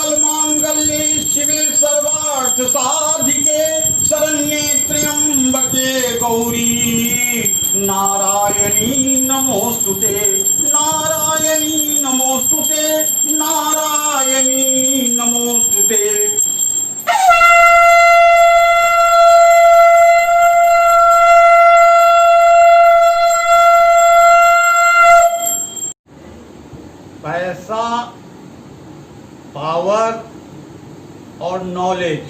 सर्वमंगलमांगल्ये शिवे सर्वार्थ साधिके शरण्ये त्र्यंबके गौरी नारायणी नमोस्तुते नारायणी नमोस्तुते नारायणी नमोस्तुते। पैसा, पावर और नॉलेज,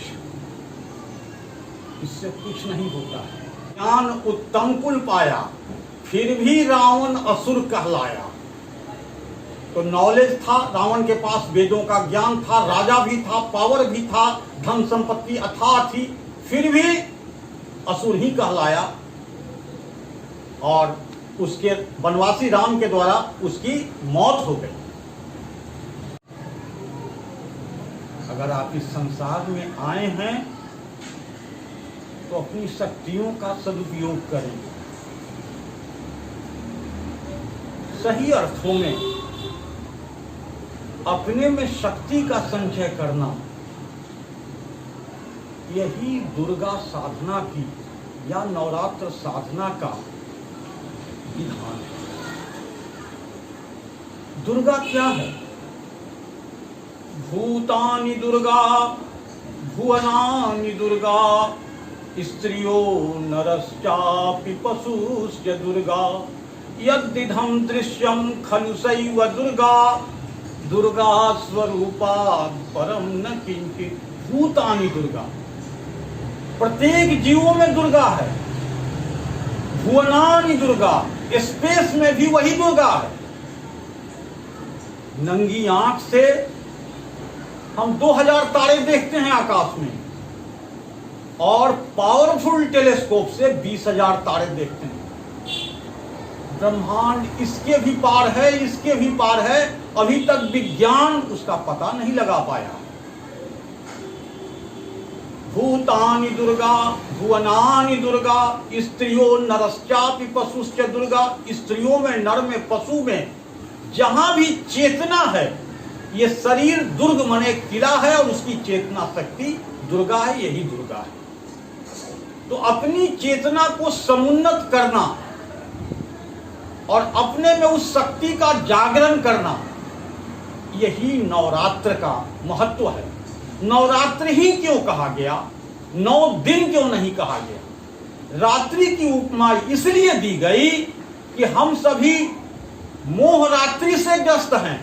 इससे कुछ नहीं होता है। ज्ञान उत्तम कुल पाया, फिर भी रावण असुर कहलाया। तो नॉलेज था, रावण के पास वेदों का ज्ञान था, राजा भी था, पावर भी था, धन संपत्ति अथाह थी, फिर भी असुर ही कहलाया। और उसके वनवासी राम के द्वारा उसकी मौत हो गई। अगर आप इस संसार में आए हैं तो अपनी शक्तियों का सदुपयोग करें। सही अर्थों में अपने में शक्ति का संचय करना, यही दुर्गा साधना की या नवरात्र साधना का विधान है। दुर्गा क्या है? भूतानि दुर्गा भुवनानि दुर्गा स्त्रियो नरश्चापि पशुश्च दुर्गा यद्दिदं दृश्यं खलु सैव दुर्गा दुर्गा स्वरूपात् परं न किंचित्। भूतानि दुर्गा, प्रत्येक जीवों में दुर्गा है। भुवनानि दुर्गा, स्पेस में भी वही दुर्गा है। नंगी आंख से हम 2000 तारे देखते हैं आकाश में, और पावरफुल टेलीस्कोप से 20,000 तारे देखते हैं। ब्रह्मांड इसके भी पार है, इसके भी पार है। अभी तक विज्ञान उसका पता नहीं लगा पाया। भूतानि दुर्गा भुवनानि दुर्गा स्त्रियो नरश्चापि पशुश्च दुर्गा। स्त्रियों में, नर में, पशु में जहां भी चेतना है, ये शरीर दुर्ग मने किला है और उसकी चेतना शक्ति दुर्गा है, यही दुर्गा है। तो अपनी चेतना को समुन्नत करना और अपने में उस शक्ति का जागरण करना, यही नवरात्र का महत्व है। नवरात्र ही क्यों कहा गया? 9 दिन क्यों नहीं कहा गया? रात्रि की उपमा इसलिए दी गई कि हम सभी मोह रात्रि से ग्रस्त हैं।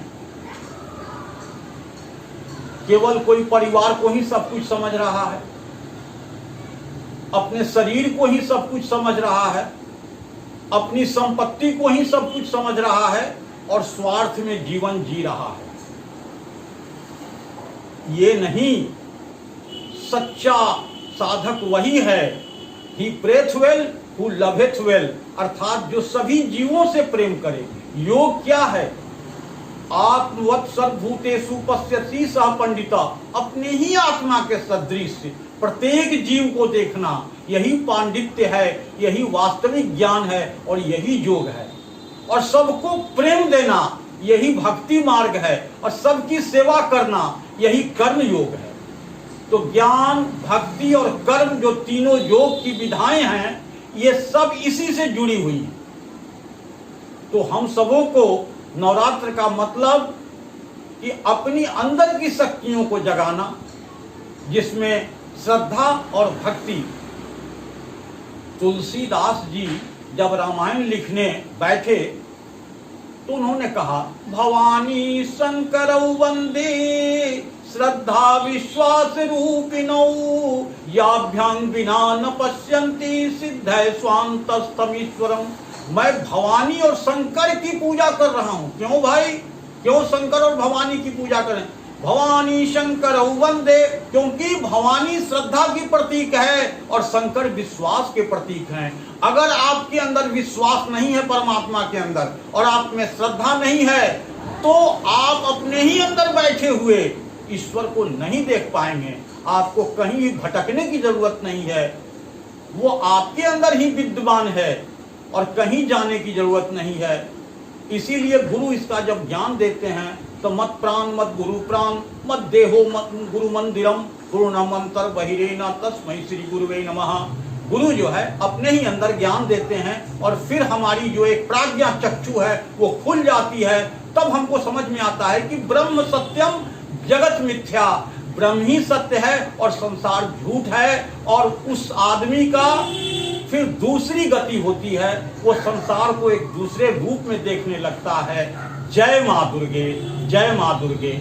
केवल कोई परिवार को ही सब कुछ समझ रहा है, अपने शरीर को ही सब कुछ समझ रहा है, अपनी संपत्ति को ही सब कुछ समझ रहा है और स्वार्थ में जीवन जी रहा है। ये नहीं, सच्चा साधक वही है, ही प्रेथ वेल हु लवेथ वेल, अर्थात जो सभी जीवों से प्रेम करे। योग क्या है? आत्मवत् सर्वभूतेषु पश्यति सः पंडिता, अपने ही आत्मा के सदृश प्रत्येक जीव को देखना, यही पांडित्य है, यही वास्तविक ज्ञान है और यही योग है। और सबको प्रेम देना, यही भक्ति मार्ग है। और सबकी सेवा करना, यही कर्म योग है। तो ज्ञान, भक्ति और कर्म, जो तीनों योग की विधाएं हैं, ये सब इसी से जुड़ी हुई हैं। तो हम सबों को नवरात्र का मतलब कि अपनी अंदर की शक्तियों को जगाना, जिसमें श्रद्धा और भक्ति। तुलसीदास जी जब रामायण लिखने बैठे तो उन्होंने कहा, भवानी शंकरौ वंदे श्रद्धा विश्वास रूपिणौ याभ्यां विना न पश्यन्ति सिद्धै स्वान्तस्तमीश्वरम्। मैं भवानी और शंकर की पूजा कर रहा हूं। क्यों भाई? क्यों शंकर और भवानी की पूजा करें? भवानी शंकर वंदे, क्योंकि भवानी श्रद्धा की प्रतीक है और शंकर विश्वास के प्रतीक हैं। अगर आपके अंदर विश्वास नहीं है परमात्मा के अंदर और आप में श्रद्धा नहीं है, तो आप अपने ही अंदर बैठे हुए ईश्वर को नहीं देख पाएंगे। आपको कहीं भटकने की जरूरत नहीं है, वो आपके अंदर ही विद्यमान है और कहीं जाने की जरूरत नहीं है। इसीलिए गुरु इसका जब ज्ञान देते हैं तो मत प्राण मत गुरु प्राण मत देहो मत गुरु मंदिरम पूर्णम अंतर बहिरेना तस्मै श्री गुरुवे नमः। गुरु जो है अपने ही अंदर ज्ञान देते हैं और फिर हमारी जो एक प्राज्ञा चक्षु है वो खुल जाती है। तब हमको समझ में आता है कि ब्रह्म सत्यम जगत मिथ्या, ब्रह्म ही सत्य है और संसार झूठ है। और उस आदमी का फिर दूसरी गति होती है, वो संसार को एक दूसरे रूप में देखने लगता है। जय मां दुर्गे, जय मां दुर्गे।